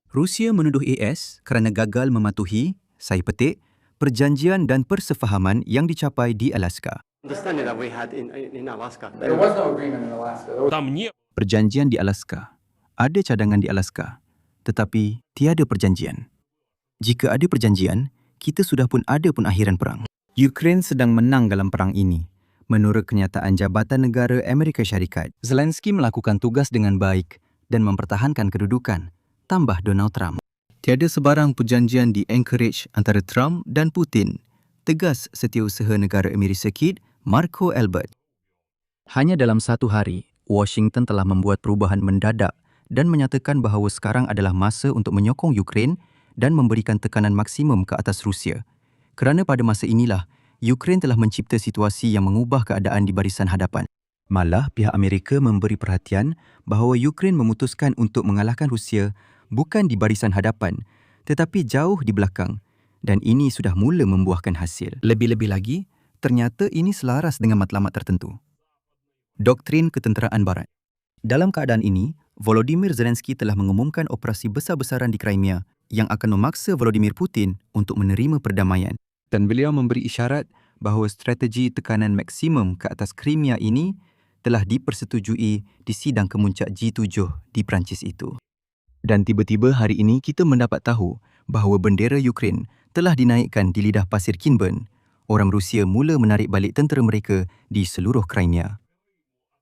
Rusia menuduh AS kerana gagal mematuhi, saya petik, perjanjian dan persefahaman yang dicapai di Alaska. Understanding that we had in Alaska. There was no agreement in Alaska. Perjanjian di Alaska. Ada cadangan di Alaska, tetapi tiada perjanjian. Jika ada perjanjian, kita sudah pun ada pengakhiran perang. Ukraine sedang menang dalam perang ini. Menurut kenyataan Jabatan Negara Amerika Syarikat, Zelensky melakukan tugas dengan baik dan mempertahankan kedudukan, tambah Donald Trump. Tiada sebarang perjanjian di Anchorage antara Trump dan Putin, tegas Setiausaha Negara Amerika Serikat Marco Albert. Hanya dalam satu hari, Washington telah membuat perubahan mendadak dan menyatakan bahawa sekarang adalah masa untuk menyokong Ukraine dan memberikan tekanan maksimum ke atas Rusia. Kerana pada masa inilah, Ukraine telah mencipta situasi yang mengubah keadaan di barisan hadapan. Malah, pihak Amerika memberi perhatian bahawa Ukraine memutuskan untuk mengalahkan Rusia bukan di barisan hadapan, tetapi jauh di belakang. Dan ini sudah mula membuahkan hasil. Lebih-lebih lagi, ternyata ini selaras dengan matlamat tertentu. Doktrin ketenteraan Barat. Dalam keadaan ini, Volodymyr Zelensky telah mengumumkan operasi besar-besaran di Crimea yang akan memaksa Vladimir Putin untuk menerima perdamaian. Dan beliau memberi isyarat bahawa strategi tekanan maksimum ke atas Crimea ini telah dipersetujui di sidang kemuncak G7 di Perancis itu. Dan tiba-tiba hari ini kita mendapat tahu bahawa bendera Ukraine telah dinaikkan di lidah pasir Kinburn. Orang Rusia mula menarik balik tentera mereka di seluruh Crimea.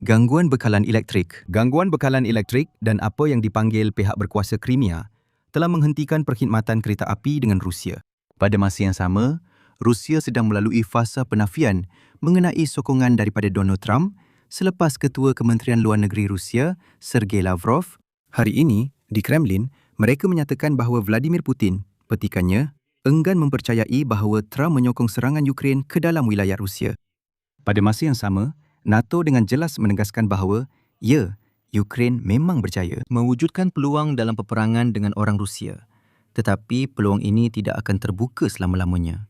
Gangguan bekalan elektrik dan apa yang dipanggil pihak berkuasa Crimea telah menghentikan perkhidmatan kereta api dengan Rusia. Pada masa yang sama, Rusia sedang melalui fasa penafian mengenai sokongan daripada Donald Trump selepas Ketua Kementerian Luar Negeri Rusia, Sergei Lavrov, hari ini di Kremlin, mereka menyatakan bahawa Vladimir Putin, petikannya, enggan mempercayai bahawa Trump menyokong serangan Ukraine ke dalam wilayah Rusia. Pada masa yang sama, NATO dengan jelas menegaskan bahawa, ya, Ukraine memang berjaya mewujudkan peluang dalam peperangan dengan orang Rusia. Tetapi peluang ini tidak akan terbuka selama-lamanya.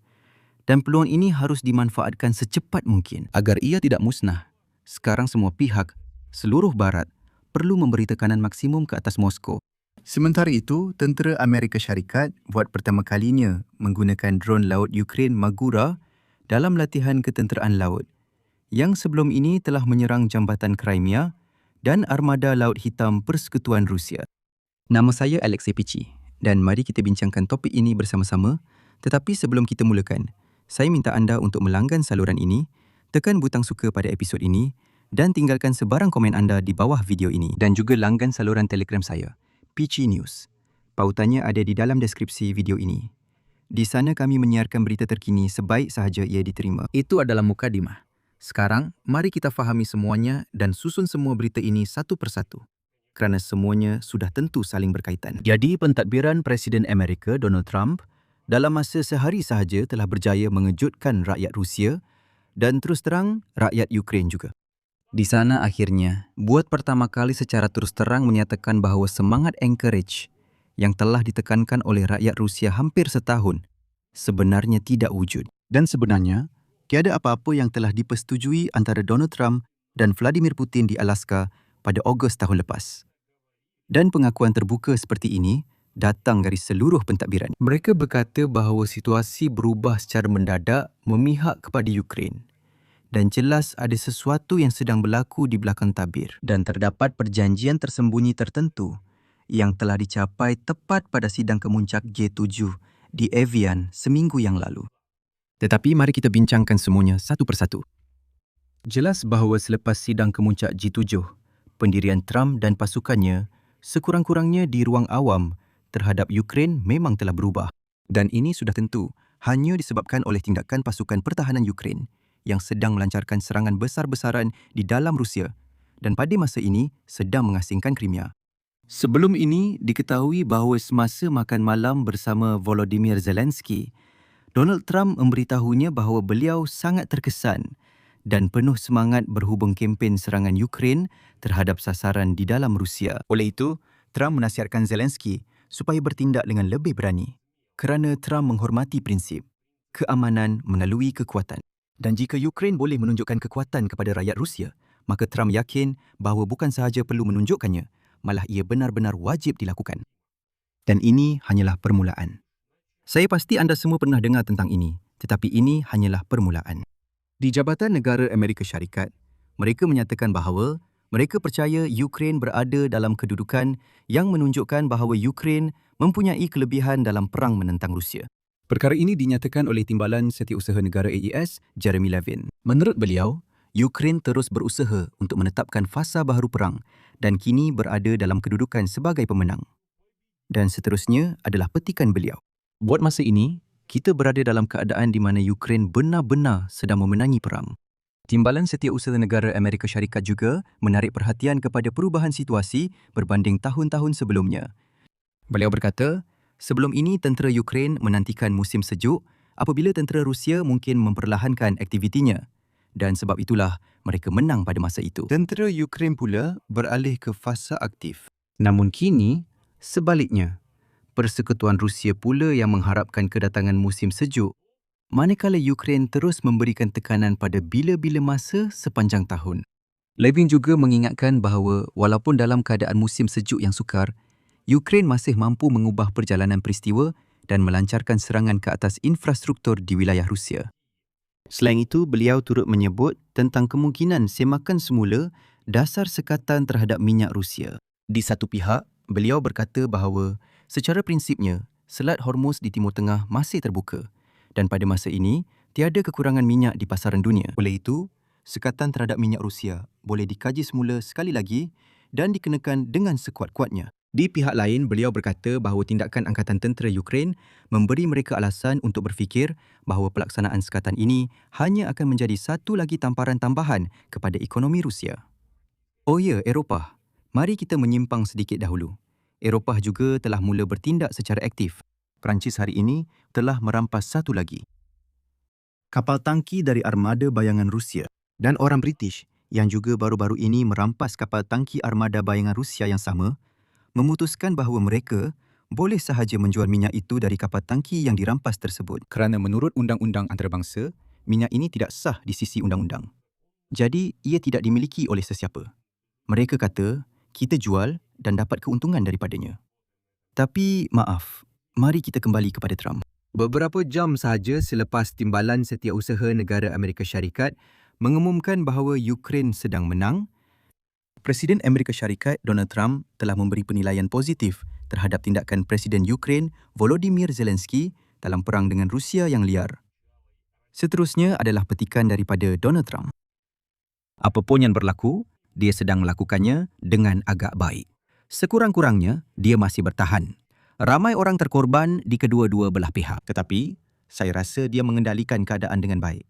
Dan peluang ini harus dimanfaatkan secepat mungkin agar ia tidak musnah. Sekarang semua pihak, seluruh Barat, perlu memberi tekanan maksimum ke atas Moskow. Sementara itu, tentera Amerika Syarikat buat pertama kalinya menggunakan drone laut Ukraine Magura dalam latihan ketenteraan laut yang sebelum ini telah menyerang jambatan Crimea dan armada Laut Hitam Persekutuan Rusia. Nama saya Alexei Pichi dan mari kita bincangkan topik ini bersama-sama. Tetapi sebelum kita mulakan, saya minta anda untuk melanggan saluran ini, tekan butang suka pada episod ini dan tinggalkan sebarang komen anda di bawah video ini dan juga langgan saluran Telegram saya, Pichi News. Pautannya ada di dalam deskripsi video ini. Di sana kami menyiarkan berita terkini sebaik sahaja ia diterima. Itu adalah mukadimah. Sekarang, mari kita fahami semuanya dan susun semua berita ini satu persatu. Kerana semuanya sudah tentu saling berkaitan. Jadi, pentadbiran Presiden Amerika Donald Trump dalam masa sehari sahaja telah berjaya mengejutkan rakyat Rusia dan terus terang rakyat Ukraine juga. Di sana akhirnya, buat pertama kali secara terus terang menyatakan bahawa semangat Anchorage yang telah ditekankan oleh rakyat Rusia hampir setahun sebenarnya tidak wujud. Dan sebenarnya, tiada apa-apa yang telah dipersetujui antara Donald Trump dan Vladimir Putin di Alaska pada Ogos tahun lepas. Dan pengakuan terbuka seperti ini datang dari seluruh pentadbiran. Mereka berkata bahawa situasi berubah secara mendadak memihak kepada Ukraine. Dan jelas ada sesuatu yang sedang berlaku di belakang tabir. Dan terdapat perjanjian tersembunyi tertentu yang telah dicapai tepat pada sidang kemuncak G7 di Evian seminggu yang lalu. Tetapi mari kita bincangkan semuanya satu persatu. Jelas bahawa selepas sidang kemuncak G7, pendirian Trump dan pasukannya sekurang-kurangnya di ruang awam terhadap Ukraine memang telah berubah. Dan ini sudah tentu hanya disebabkan oleh tindakan pasukan pertahanan Ukraine yang sedang melancarkan serangan besar-besaran di dalam Rusia dan pada masa ini sedang mengasingkan Crimea. Sebelum ini diketahui bahawa semasa makan malam bersama Volodymyr Zelensky, Donald Trump memberitahunya bahawa beliau sangat terkesan dan penuh semangat berhubung kempen serangan Ukraine terhadap sasaran di dalam Rusia. Oleh itu, Trump menasihatkan Zelensky supaya bertindak dengan lebih berani kerana Trump menghormati prinsip keamanan melalui kekuatan. Dan jika Ukraine boleh menunjukkan kekuatan kepada rakyat Rusia, maka Trump yakin bahawa bukan sahaja perlu menunjukkannya, malah ia benar-benar wajib dilakukan. Dan ini hanyalah permulaan. Saya pasti anda semua pernah dengar tentang ini, tetapi ini hanyalah permulaan. Di Jabatan Negara Amerika Syarikat, mereka menyatakan bahawa mereka percaya Ukraine berada dalam kedudukan yang menunjukkan bahawa Ukraine mempunyai kelebihan dalam perang menentang Rusia. Perkara ini dinyatakan oleh Timbalan Setiausaha Negara AES, Jeremy Levin. Menurut beliau, Ukraine terus berusaha untuk menetapkan fasa baharu perang dan kini berada dalam kedudukan sebagai pemenang. Dan seterusnya adalah petikan beliau. Buat masa ini, kita berada dalam keadaan di mana Ukraine benar-benar sedang memenangi perang. Timbalan Setiausaha Negara Amerika Syarikat juga menarik perhatian kepada perubahan situasi berbanding tahun-tahun sebelumnya. Beliau berkata, sebelum ini tentera Ukraine menantikan musim sejuk apabila tentera Rusia mungkin memperlahankan aktivitinya. Dan sebab itulah mereka menang pada masa itu. Tentera Ukraine pula beralih ke fasa aktif. Namun kini, sebaliknya, Persekutuan Rusia pula yang mengharapkan kedatangan musim sejuk, manakala Ukraine terus memberikan tekanan pada bila-bila masa sepanjang tahun. Levin juga mengingatkan bahawa walaupun dalam keadaan musim sejuk yang sukar, Ukraine masih mampu mengubah perjalanan peristiwa dan melancarkan serangan ke atas infrastruktur di wilayah Rusia. Selain itu, beliau turut menyebut tentang kemungkinan semakan semula dasar sekatan terhadap minyak Rusia. Di satu pihak, beliau berkata bahawa secara prinsipnya, Selat Hormuz di Timur Tengah masih terbuka dan pada masa ini, tiada kekurangan minyak di pasaran dunia. Oleh itu, sekatan terhadap minyak Rusia boleh dikaji semula sekali lagi dan dikenakan dengan sekuat-kuatnya. Di pihak lain, beliau berkata bahawa tindakan Angkatan Tentera Ukraine memberi mereka alasan untuk berfikir bahawa pelaksanaan sekatan ini hanya akan menjadi satu lagi tamparan tambahan kepada ekonomi Rusia. Oh ya, Eropah. Mari kita menyimpang sedikit dahulu. Eropah juga telah mula bertindak secara aktif. Perancis hari ini telah merampas satu lagi kapal tangki dari armada bayangan Rusia dan orang British yang juga baru-baru ini merampas kapal tangki armada bayangan Rusia yang sama memutuskan bahawa mereka boleh sahaja menjual minyak itu dari kapal tangki yang dirampas tersebut kerana menurut undang-undang antarabangsa, minyak ini tidak sah di sisi undang-undang. Jadi, ia tidak dimiliki oleh sesiapa. Mereka kata, kita jual dan dapat keuntungan daripadanya. Tapi, maaf, mari kita kembali kepada Trump. Beberapa jam sahaja selepas Timbalan Setiausaha Negara Amerika Syarikat mengumumkan bahawa Ukraine sedang menang, Presiden Amerika Syarikat Donald Trump telah memberi penilaian positif terhadap tindakan Presiden Ukraine Volodymyr Zelensky dalam perang dengan Rusia yang liar. Seterusnya adalah petikan daripada Donald Trump. Apapun yang berlaku, dia sedang melakukannya dengan agak baik. Sekurang-kurangnya, dia masih bertahan. Ramai orang terkorban di kedua-dua belah pihak, tetapi saya rasa dia mengendalikan keadaan dengan baik.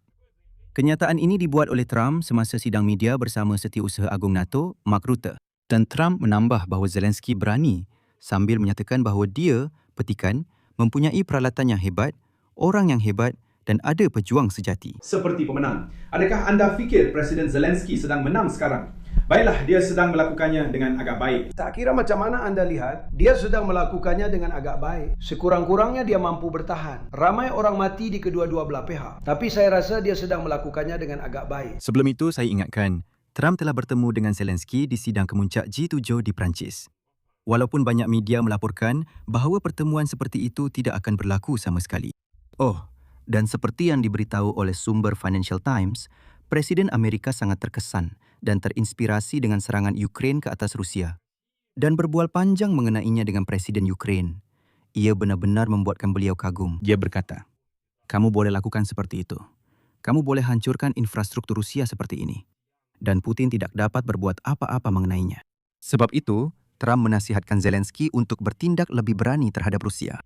Kenyataan ini dibuat oleh Trump semasa sidang media bersama Setiausaha Agung NATO, Mark Rutte. Dan Trump menambah bahawa Zelensky berani sambil menyatakan bahawa dia, petikan, mempunyai peralatan yang hebat, orang yang hebat dan ada pejuang sejati. Seperti pemenang. Adakah anda fikir Presiden Zelensky sedang menang sekarang? Baiklah, dia sedang melakukannya dengan agak baik. Tak kira macam mana anda lihat, dia sedang melakukannya dengan agak baik. Sekurang-kurangnya dia mampu bertahan. Ramai orang mati di kedua-dua belah pihak. Tapi saya rasa dia sedang melakukannya dengan agak baik. Sebelum itu, saya ingatkan, Trump telah bertemu dengan Zelensky di sidang kemuncak G7 di Perancis. Walaupun banyak media melaporkan bahawa pertemuan seperti itu tidak akan berlaku sama sekali. Oh, dan seperti yang diberitahu oleh sumber Financial Times, Presiden Amerika sangat terkesan dan terinspirasi dengan serangan Ukraine ke atas Rusia dan berbual panjang mengenainya dengan Presiden Ukraine. Ia benar-benar membuatkan beliau kagum. Dia berkata, kamu boleh lakukan seperti itu. Kamu boleh hancurkan infrastruktur Rusia seperti ini. Dan Putin tidak dapat berbuat apa-apa mengenainya. Sebab itu, Trump menasihatkan Zelensky untuk bertindak lebih berani terhadap Rusia.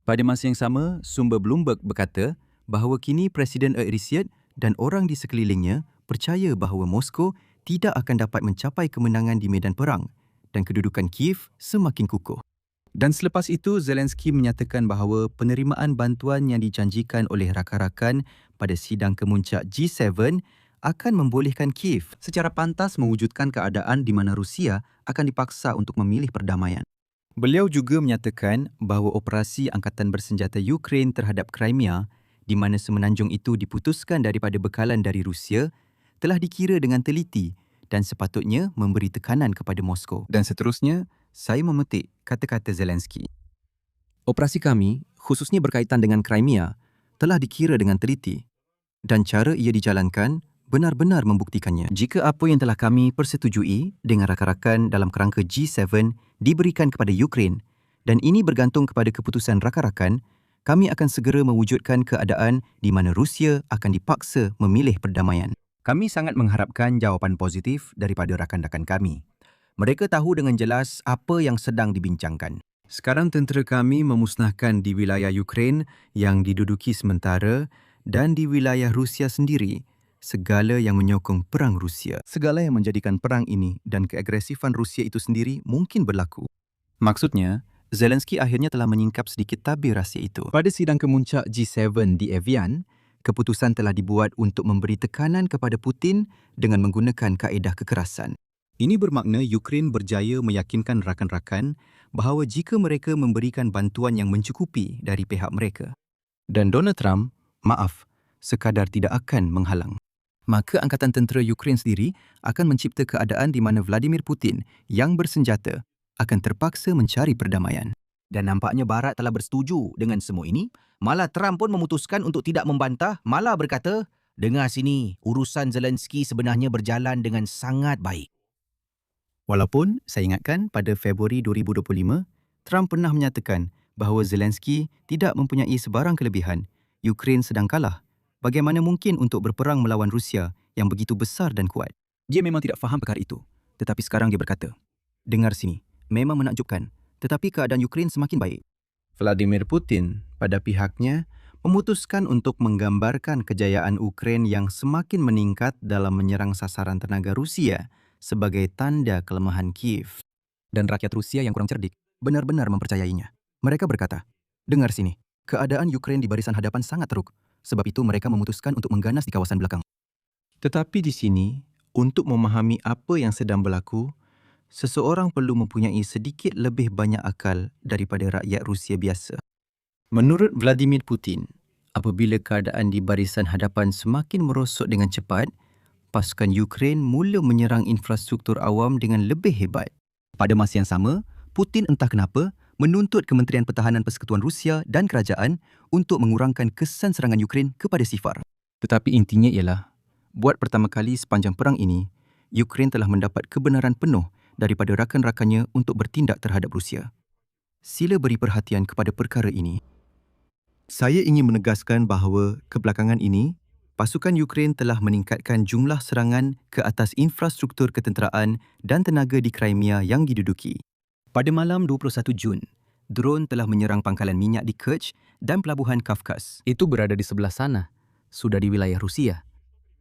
Pada masa yang sama, sumber Bloomberg berkata bahawa kini Presiden Erdogan dan orang di sekelilingnya percaya bahawa Moskow tidak akan dapat mencapai kemenangan di medan perang dan kedudukan Kiev semakin kukuh. Dan selepas itu, Zelensky menyatakan bahawa penerimaan bantuan yang dijanjikan oleh rakan-rakan pada sidang kemuncak G7 akan membolehkan Kiev secara pantas mewujudkan keadaan di mana Rusia akan dipaksa untuk memilih perdamaian. Beliau juga menyatakan bahawa operasi angkatan bersenjata Ukraine terhadap Crimea, di mana semenanjung itu diputuskan daripada bekalan dari Rusia, telah dikira dengan teliti dan sepatutnya memberi tekanan kepada Moskow. Dan seterusnya, saya memetik kata-kata Zelensky. Operasi kami, khususnya berkaitan dengan Crimea, telah dikira dengan teliti dan cara ia dijalankan benar-benar membuktikannya. Jika apa yang telah kami persetujui dengan rakan-rakan dalam kerangka G7 diberikan kepada Ukraine dan ini bergantung kepada keputusan rakan-rakan, kami akan segera mewujudkan keadaan di mana Rusia akan dipaksa memilih perdamaian. Kami sangat mengharapkan jawapan positif daripada rakan-rakan kami. Mereka tahu dengan jelas apa yang sedang dibincangkan. Sekarang tentera kami memusnahkan di wilayah Ukraine yang diduduki sementara dan di wilayah Rusia sendiri segala yang menyokong perang Rusia. Segala yang menjadikan perang ini dan keagresifan Rusia itu sendiri mungkin berlaku. Maksudnya, Zelensky akhirnya telah menyingkap sedikit tabir rahsia itu. Pada sidang kemuncak G7 di Evian, keputusan telah dibuat untuk memberi tekanan kepada Putin dengan menggunakan kaedah kekerasan. Ini bermakna Ukraine berjaya meyakinkan rakan-rakan bahawa jika mereka memberikan bantuan yang mencukupi dari pihak mereka dan Donald Trump, sekadar tidak akan menghalang, maka Angkatan Tentera Ukraine sendiri akan mencipta keadaan di mana Vladimir Putin yang bersenjata akan terpaksa mencari perdamaian. Dan nampaknya Barat telah bersetuju dengan semua ini. Malah Trump pun memutuskan untuk tidak membantah, malah berkata, dengar sini, urusan Zelensky sebenarnya berjalan dengan sangat baik. Walaupun, saya ingatkan pada Februari 2025, Trump pernah menyatakan bahawa Zelensky tidak mempunyai sebarang kelebihan. Ukraine sedang kalah. Bagaimana mungkin untuk berperang melawan Rusia yang begitu besar dan kuat? Dia memang tidak faham perkara itu. Tetapi sekarang dia berkata, dengar sini, memang menakjubkan, tetapi keadaan Ukraine semakin baik. Vladimir Putin pada pihaknya memutuskan untuk menggambarkan kejayaan Ukraine yang semakin meningkat dalam menyerang sasaran tenaga Rusia sebagai tanda kelemahan Kiev. Dan rakyat Rusia yang kurang cerdik benar-benar mempercayainya. Mereka berkata, dengar sini, keadaan Ukraine di barisan hadapan sangat teruk. Sebab itu mereka memutuskan untuk mengganas di kawasan belakang. Tetapi di sini, untuk memahami apa yang sedang berlaku, seseorang perlu mempunyai sedikit lebih banyak akal daripada rakyat Rusia biasa. Menurut Vladimir Putin, apabila keadaan di barisan hadapan semakin merosot dengan cepat, pasukan Ukraine mula menyerang infrastruktur awam dengan lebih hebat. Pada masa yang sama, Putin entah kenapa menuntut Kementerian Pertahanan Persekutuan Rusia dan kerajaan untuk mengurangkan kesan serangan Ukraine kepada sifar. Tetapi intinya ialah, buat pertama kali sepanjang perang ini, Ukraine telah mendapat kebenaran penuh daripada rakan-rakannya untuk bertindak terhadap Rusia. Sila beri perhatian kepada perkara ini. Saya ingin menegaskan bahawa kebelakangan ini, pasukan Ukraine telah meningkatkan jumlah serangan ke atas infrastruktur ketenteraan dan tenaga di Crimea yang diduduki. Pada malam 21 Jun, drone telah menyerang pangkalan minyak di Kerch dan pelabuhan Kafkas. Itu berada di sebelah sana, sudah di wilayah Rusia,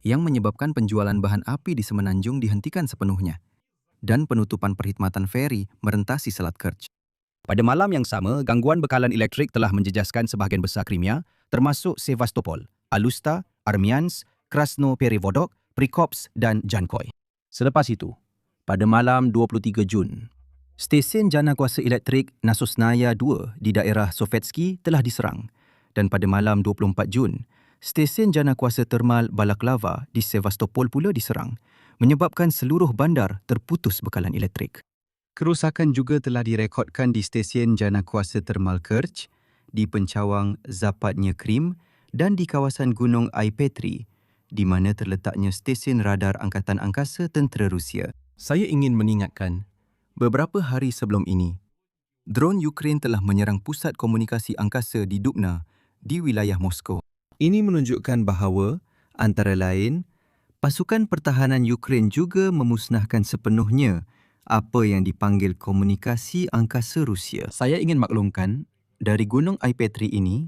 yang menyebabkan penjualan bahan api di Semenanjung dihentikan sepenuhnya dan penutupan perkhidmatan feri merentasi Selat Kerch. Pada malam yang sama, gangguan bekalan elektrik telah menjejaskan sebahagian besar Crimea, termasuk Sevastopol, Alusta, Armyansk, Krasno-Perivodok, Prikops dan Jankoy. Selepas itu, pada malam 23 Jun, stesen jana kuasa elektrik Nasosnaya 2 di daerah Sovetsky telah diserang dan pada malam 24 Jun, stesen jana kuasa termal Balaklava di Sevastopol pula diserang, menyebabkan seluruh bandar terputus bekalan elektrik. Kerusakan juga telah direkodkan di stesen jana kuasa termal Kerch, di pencawang Zapadnya Krim dan di kawasan Gunung Aipetri, di mana terletaknya stesen radar Angkatan Angkasa Tentera Rusia. Saya ingin mengingatkan, beberapa hari sebelum ini, drone Ukraine telah menyerang pusat komunikasi angkasa di Dubna di wilayah Moskow. Ini menunjukkan bahawa, antara lain, pasukan pertahanan Ukraine juga memusnahkan sepenuhnya apa yang dipanggil komunikasi angkasa Rusia. Saya ingin maklumkan, dari Gunung Aipetri ini,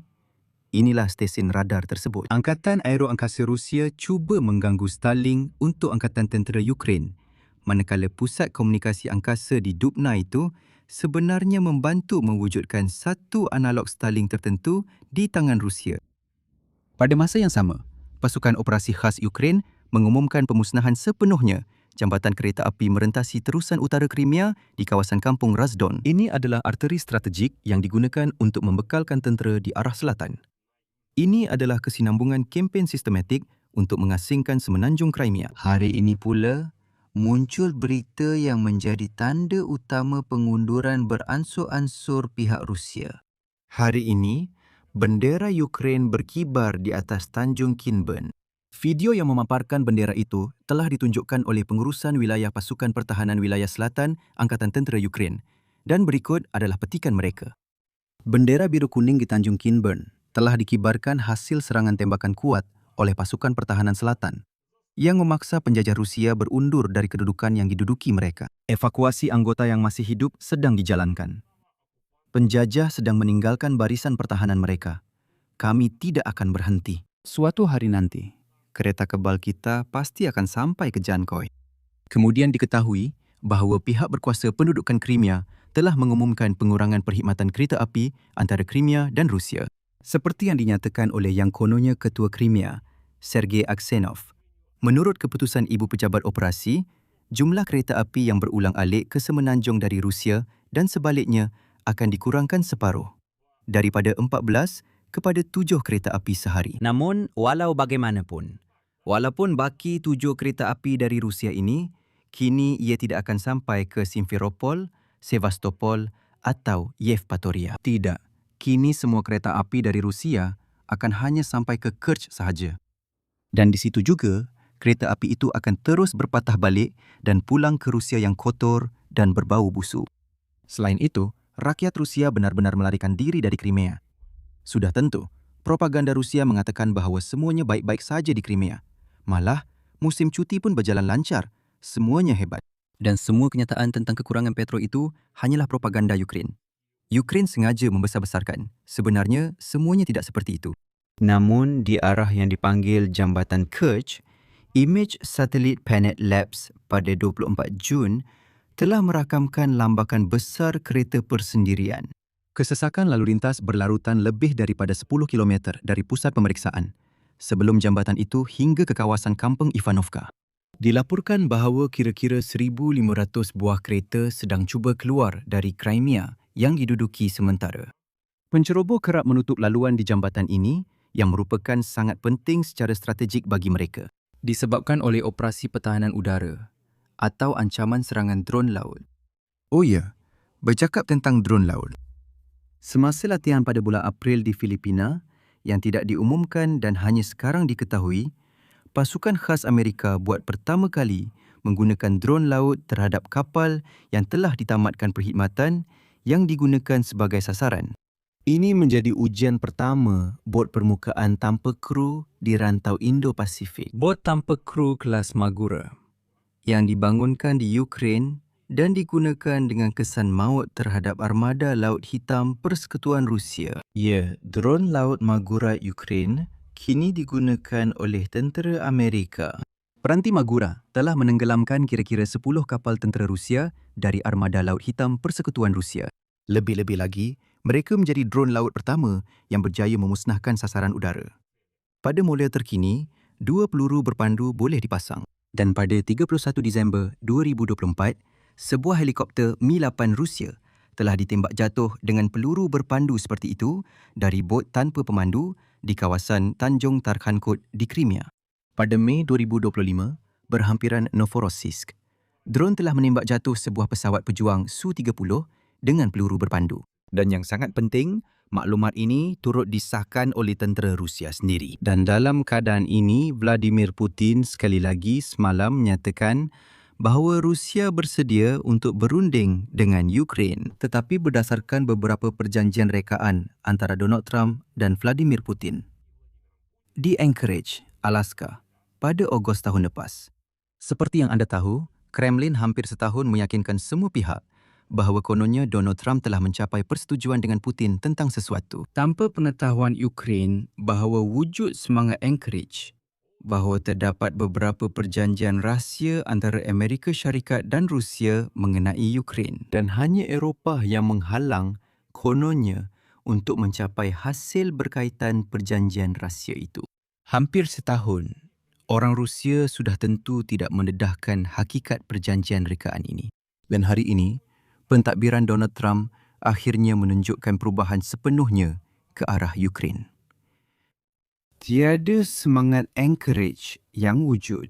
inilah stesen radar tersebut. Angkatan Aeroangkasa Rusia cuba mengganggu Starlink untuk Angkatan Tentera Ukraine, manakala pusat komunikasi angkasa di Dubna itu sebenarnya membantu mewujudkan satu analog Starlink tertentu di tangan Rusia. Pada masa yang sama, pasukan operasi khas Ukraine mengumumkan pemusnahan sepenuhnya jambatan kereta api merentasi terusan utara Crimea di kawasan kampung Razdon. Ini adalah arteri strategik yang digunakan untuk membekalkan tentera di arah selatan. Ini adalah kesinambungan kempen sistematik untuk mengasingkan semenanjung Crimea. Hari ini pula, muncul berita yang menjadi tanda utama pengunduran beransur-ansur pihak Rusia. Hari ini, bendera Ukraine berkibar di atas Tanjung Kinburn. Video yang memaparkan bendera itu telah ditunjukkan oleh pengurusan wilayah Pasukan Pertahanan Wilayah Selatan Angkatan Tentera Ukraine dan berikut adalah petikan mereka. Bendera biru kuning di Tanjung Kinburn telah dikibarkan hasil serangan tembakan kuat oleh Pasukan Pertahanan Selatan yang memaksa penjajah Rusia berundur dari kedudukan yang diduduki mereka. Evakuasi anggota yang masih hidup sedang dijalankan. Penjajah sedang meninggalkan barisan pertahanan mereka. Kami tidak akan berhenti. Suatu hari nanti, kereta kebal kita pasti akan sampai ke Jankoy. Kemudian diketahui bahawa pihak berkuasa pendudukan Crimea telah mengumumkan pengurangan perkhidmatan kereta api antara Crimea dan Rusia. Seperti yang dinyatakan oleh yang kononnya Ketua Crimea, Sergei Aksenov. Menurut keputusan Ibu Pejabat Operasi, jumlah kereta api yang berulang-alik ke semenanjung dari Rusia dan sebaliknya akan dikurangkan separuh, daripada 14 kepada 7 kereta api sehari. Namun, walau bagaimanapun, walaupun baki 7 kereta api dari Rusia ini, kini ia tidak akan sampai ke Simferopol, Sevastopol atau Yevpatoria. Tidak, kini semua kereta api dari Rusia akan hanya sampai ke Kerch sahaja. Dan di situ juga, kereta api itu akan terus berpatah balik dan pulang ke Rusia yang kotor dan berbau busuk. Selain itu, rakyat Rusia benar-benar melarikan diri dari Crimea. Sudah tentu, propaganda Rusia mengatakan bahawa semuanya baik-baik saja di Crimea. Malah, musim cuti pun berjalan lancar. Semuanya hebat. Dan semua kenyataan tentang kekurangan petrol itu hanyalah propaganda Ukraine. Ukraine sengaja membesar-besarkan. Sebenarnya, semuanya tidak seperti itu. Namun, di arah yang dipanggil Jambatan Kerch, imej satelit Planet Labs pada 24 Jun telah merakamkan lambakan besar kereta persendirian. Kesesakan lalu lintas berlarutan lebih daripada 10 km dari pusat pemeriksaan, sebelum jambatan itu hingga ke kawasan Kampung Ivanovka. Dilaporkan bahawa kira-kira 1,500 buah kereta sedang cuba keluar dari Crimea yang diduduki sementara. Penceroboh kerap menutup laluan di jambatan ini yang merupakan sangat penting secara strategik bagi mereka, disebabkan oleh operasi pertahanan udara atau ancaman serangan dron laut. Oh ya, bercakap tentang dron laut. Semasa latihan pada bulan April di Filipina yang tidak diumumkan dan hanya sekarang diketahui, pasukan khas Amerika buat pertama kali menggunakan dron laut terhadap kapal yang telah ditamatkan perkhidmatan yang digunakan sebagai sasaran. Ini menjadi ujian pertama bot permukaan tanpa kru di rantau Indo-Pasifik. Bot tanpa kru kelas Magura yang dibangunkan di Ukraine dan digunakan dengan kesan maut terhadap armada Laut Hitam Persekutuan Rusia. Ya, dron laut Magura Ukraine kini digunakan oleh tentera Amerika. Peranti Magura telah menenggelamkan kira-kira 10 kapal tentera Rusia dari armada Laut Hitam Persekutuan Rusia. Lebih-lebih lagi, mereka menjadi dron laut pertama yang berjaya memusnahkan sasaran udara. Pada mula terkini, 2 peluru berpandu boleh dipasang. Dan pada 31 Disember 2024, sebuah helikopter Mi-8 Rusia telah ditembak jatuh dengan peluru berpandu seperti itu dari bot tanpa pemandu di kawasan Tanjung Tarkhankut di Crimea. Pada Mei 2025, berhampiran Novorossiysk, dron telah menembak jatuh sebuah pesawat pejuang Su-30 dengan peluru berpandu. Dan yang sangat penting, maklumat ini turut disahkan oleh tentera Rusia sendiri. Dan dalam keadaan ini, Vladimir Putin sekali lagi semalam menyatakan bahawa Rusia bersedia untuk berunding dengan Ukraine, tetapi berdasarkan beberapa perjanjian rekaan antara Donald Trump dan Vladimir Putin. Di Anchorage, Alaska, pada Ogos tahun lepas. Seperti yang anda tahu, Kremlin hampir setahun meyakinkan semua pihak bahawa kononnya Donald Trump telah mencapai persetujuan dengan Putin tentang sesuatu. Tanpa pengetahuan Ukraine bahawa wujud semangat Anchorage, bahawa terdapat beberapa perjanjian rahsia antara Amerika Syarikat dan Rusia mengenai Ukraine. Dan hanya Eropah yang menghalang kononnya untuk mencapai hasil berkaitan perjanjian rahsia itu. Hampir setahun, orang Rusia sudah tentu tidak mendedahkan hakikat perjanjian rekaan ini. Dan hari ini, pentadbiran Donald Trump akhirnya menunjukkan perubahan sepenuhnya ke arah Ukraine. Tiada semangat Anchorage yang wujud.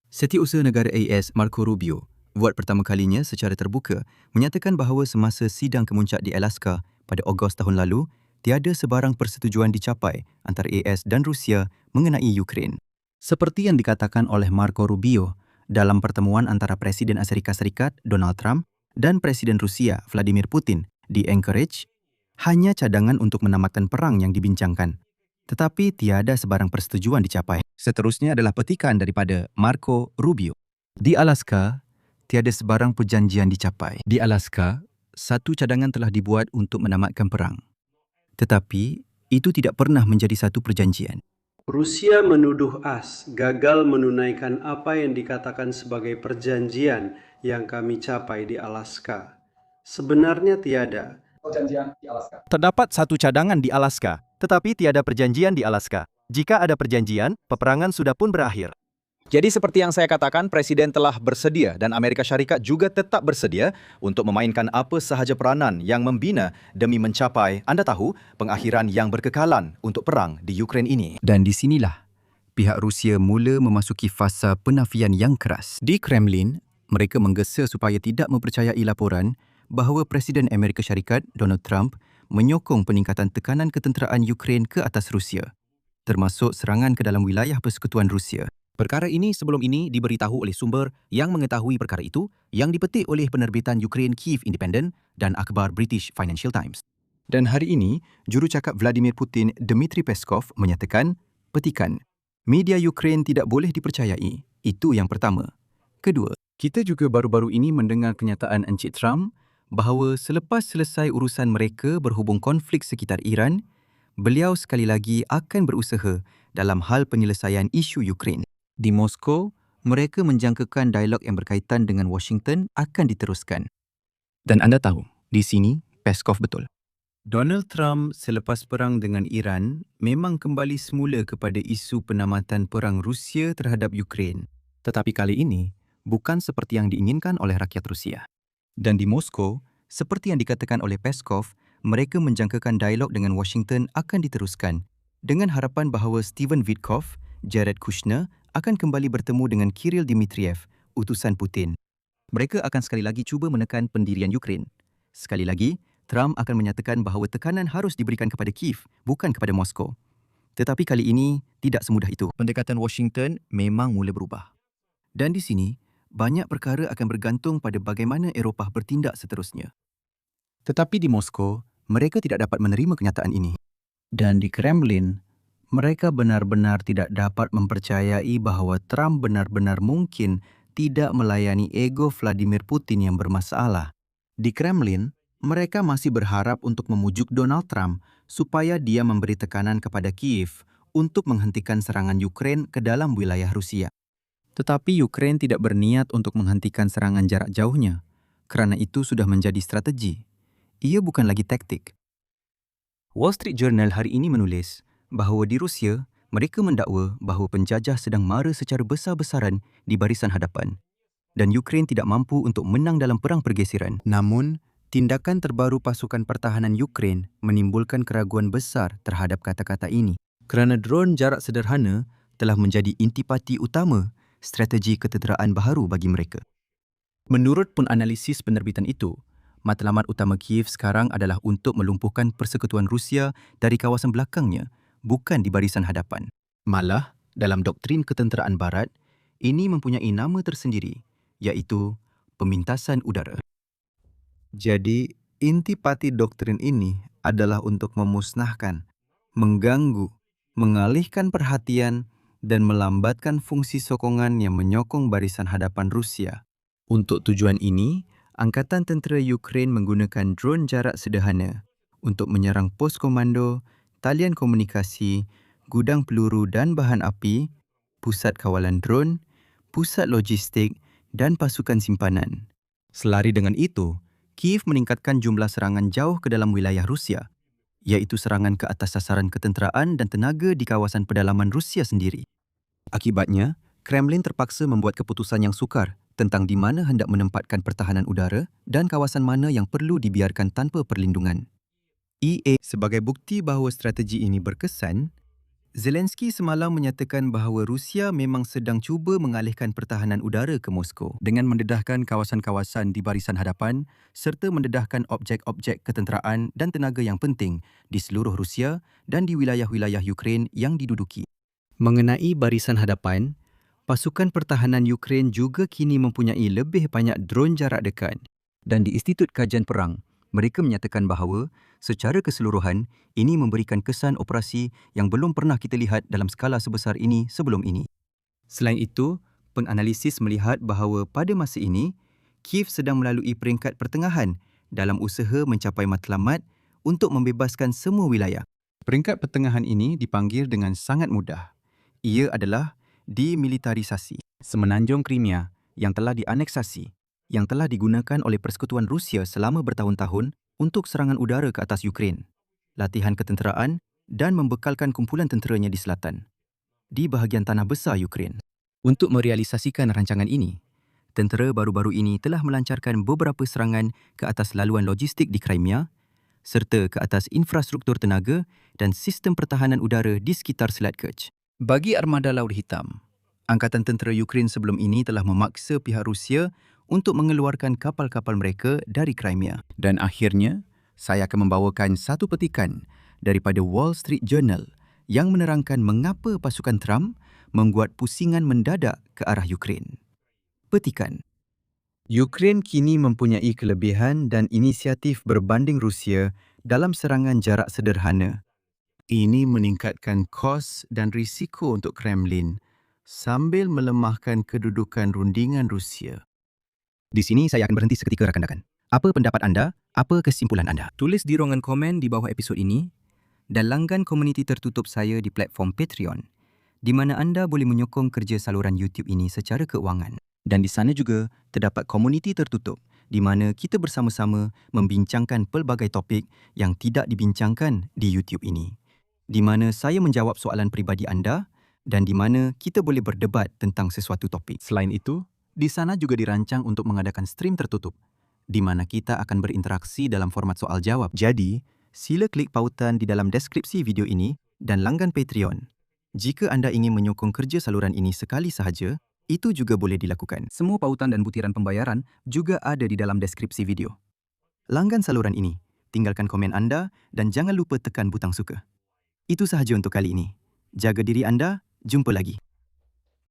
Setiausaha Negara AS Marco Rubio buat pertama kalinya secara terbuka menyatakan bahawa semasa sidang kemuncak di Alaska pada Ogos tahun lalu, tiada sebarang persetujuan dicapai antara AS dan Rusia mengenai Ukraine. Seperti yang dikatakan oleh Marco Rubio dalam pertemuan antara Presiden Amerika Serikat Donald Trump dan Presiden Rusia Vladimir Putin di Anchorage, hanya cadangan untuk menamatkan perang yang dibincangkan, tetapi tiada sebarang persetujuan dicapai. Seterusnya adalah petikan daripada Marco Rubio. Di Alaska, tiada sebarang perjanjian dicapai. Di Alaska, satu cadangan telah dibuat untuk menamatkan perang. Tetapi, itu tidak pernah menjadi satu perjanjian. Rusia menuduh AS gagal menunaikan apa yang dikatakan sebagai perjanjian yang kami capai di Alaska. Sebenarnya tiada. Terdapat satu cadangan di Alaska, tetapi tiada perjanjian di Alaska. Jika ada perjanjian, peperangan sudah pun berakhir. Jadi seperti yang saya katakan, Presiden telah bersedia dan Amerika Syarikat juga tetap bersedia untuk memainkan apa sahaja peranan yang membina demi mencapai, anda tahu, pengakhiran yang berkekalan untuk perang di Ukraine ini. Dan di sinilah pihak Rusia mula memasuki fasa penafian yang keras. Di Kremlin, mereka menggesa supaya tidak mempercayai laporan bahawa Presiden Amerika Syarikat Donald Trump menyokong peningkatan tekanan ketenteraan Ukraine ke atas Rusia, termasuk serangan ke dalam wilayah persekutuan Rusia. Perkara ini sebelum ini diberitahu oleh sumber yang mengetahui perkara itu yang dipetik oleh penerbitan Ukraine Kyiv Independent dan akhbar British Financial Times. Dan hari ini, jurucakap Vladimir Putin Dmitry Peskov menyatakan, petikan, media Ukraine tidak boleh dipercayai. Itu yang pertama. Kedua, kita juga baru-baru ini mendengar kenyataan Encik Trump bahawa selepas selesai urusan mereka berhubung konflik sekitar Iran, beliau sekali lagi akan berusaha dalam hal penyelesaian isu Ukraine. Di Moskow, mereka menjangkakan dialog yang berkaitan dengan Washington akan diteruskan. Dan anda tahu, di sini Peskov betul. Donald Trump selepas perang dengan Iran memang kembali semula kepada isu penamatan perang Rusia terhadap Ukraine. Tetapi kali ini, bukan seperti yang diinginkan oleh rakyat Rusia. Dan di Moskow, seperti yang dikatakan oleh Peskov, mereka menjangkakan dialog dengan Washington akan diteruskan dengan harapan bahawa Steven Witkoff, Jared Kushner akan kembali bertemu dengan Kirill Dmitriev, utusan Putin. Mereka akan sekali lagi cuba menekan pendirian Ukraine. Sekali lagi, Trump akan menyatakan bahawa tekanan harus diberikan kepada Kyiv, bukan kepada Moskow. Tetapi kali ini, tidak semudah itu. Pendekatan Washington memang mula berubah. Dan di sini, banyak perkara akan bergantung pada bagaimana Eropah bertindak seterusnya. Tetapi di Moskow, mereka tidak dapat menerima kenyataan ini. Dan di Kremlin, mereka benar-benar tidak dapat mempercayai bahawa Trump benar-benar mungkin tidak melayani ego Vladimir Putin yang bermasalah. Di Kremlin, mereka masih berharap untuk memujuk Donald Trump supaya dia memberi tekanan kepada Kyiv untuk menghentikan serangan Ukraine ke dalam wilayah Rusia. Tetapi Ukraine tidak berniat untuk menghentikan serangan jarak jauhnya, kerana itu sudah menjadi strategi. Ia bukan lagi taktik. Wall Street Journal hari ini menulis bahawa di Rusia, mereka mendakwa bahawa penjajah sedang mara secara besar-besaran di barisan hadapan dan Ukraine tidak mampu untuk menang dalam perang pergeseran. Namun, tindakan terbaru pasukan pertahanan Ukraine menimbulkan keraguan besar terhadap kata-kata ini kerana drone jarak sederhana telah menjadi intipati utama strategi ketenteraan baharu bagi mereka. Menurut penanalisis penerbitan itu, matlamat utama Kyiv sekarang adalah untuk melumpuhkan persekutuan Rusia dari kawasan belakangnya, bukan di barisan hadapan. Malah, dalam doktrin ketenteraan Barat, ini mempunyai nama tersendiri, iaitu pemintasan udara. Jadi, intipati doktrin ini adalah untuk memusnahkan, mengganggu, mengalihkan perhatian dan melambatkan fungsi sokongan yang menyokong barisan hadapan Rusia. Untuk tujuan ini, Angkatan Tentera Ukraine menggunakan drone jarak sederhana untuk menyerang pos komando, talian komunikasi, gudang peluru dan bahan api, pusat kawalan drone, pusat logistik dan pasukan simpanan. Selari dengan itu, Kyiv meningkatkan jumlah serangan jauh ke dalam wilayah Rusia, iaitu serangan ke atas sasaran ketenteraan dan tenaga di kawasan pedalaman Rusia sendiri. Akibatnya, Kremlin terpaksa membuat keputusan yang sukar tentang di mana hendak menempatkan pertahanan udara dan kawasan mana yang perlu dibiarkan tanpa perlindungan. EA sebagai bukti bahawa strategi ini berkesan, Zelensky semalam menyatakan bahawa Rusia memang sedang cuba mengalihkan pertahanan udara ke Moskow dengan mendedahkan kawasan-kawasan di barisan hadapan serta mendedahkan objek-objek ketenteraan dan tenaga yang penting di seluruh Rusia dan di wilayah-wilayah Ukraine yang diduduki. Mengenai barisan hadapan, pasukan pertahanan Ukraine juga kini mempunyai lebih banyak dron jarak dekat. Dan di Institut Kajian Perang, mereka menyatakan bahawa secara keseluruhan ini memberikan kesan operasi yang belum pernah kita lihat dalam skala sebesar ini sebelum ini. Selain itu, penganalisis melihat bahawa pada masa ini, Kiev sedang melalui peringkat pertengahan dalam usaha mencapai matlamat untuk membebaskan semua wilayah. Peringkat pertengahan ini dipanggil dengan sangat mudah. Ia adalah demilitarisasi. Semenanjung Crimea yang telah dianeksasi, yang telah digunakan oleh Persekutuan Rusia selama bertahun-tahun untuk serangan udara ke atas Ukraine, latihan ketenteraan dan membekalkan kumpulan tenteranya di selatan, di bahagian tanah besar Ukraine. Untuk merealisasikan rancangan ini, tentera baru-baru ini telah melancarkan beberapa serangan ke atas laluan logistik di Crimea serta ke atas infrastruktur tenaga dan sistem pertahanan udara di sekitar Selat Kerch. Bagi Armada Laut Hitam, Angkatan Tentera Ukraine sebelum ini telah memaksa pihak Rusia untuk mengeluarkan kapal-kapal mereka dari Crimea. Dan akhirnya, saya akan membawakan satu petikan daripada Wall Street Journal yang menerangkan mengapa pasukan Trump membuat pusingan mendadak ke arah Ukraine. Petikan. Ukraine kini mempunyai kelebihan dan inisiatif berbanding Rusia dalam serangan jarak sederhana. Ini meningkatkan kos dan risiko untuk Kremlin sambil melemahkan kedudukan rundingan Rusia. Di sini saya akan berhenti seketika rakan-rakan. Apa pendapat anda? Apa kesimpulan anda? Tulis di ruangan komen di bawah episod ini dan langgan komuniti tertutup saya di platform Patreon, di mana anda boleh menyokong kerja saluran YouTube ini secara keuangan. Dan di sana juga terdapat komuniti tertutup di mana kita bersama-sama membincangkan pelbagai topik yang tidak dibincangkan di YouTube ini. Di mana saya menjawab soalan peribadi anda dan di mana kita boleh berdebat tentang sesuatu topik. Selain itu, di sana juga dirancang untuk mengadakan stream tertutup, di mana kita akan berinteraksi dalam format soal-jawab. Jadi, sila klik pautan di dalam deskripsi video ini dan langgan Patreon. Jika anda ingin menyokong kerja saluran ini sekali sahaja, itu juga boleh dilakukan. Semua pautan dan butiran pembayaran juga ada di dalam deskripsi video. Langgan saluran ini, tinggalkan komen anda dan jangan lupa tekan butang suka. Itu sahaja untuk kali ini. Jaga diri anda, jumpa lagi.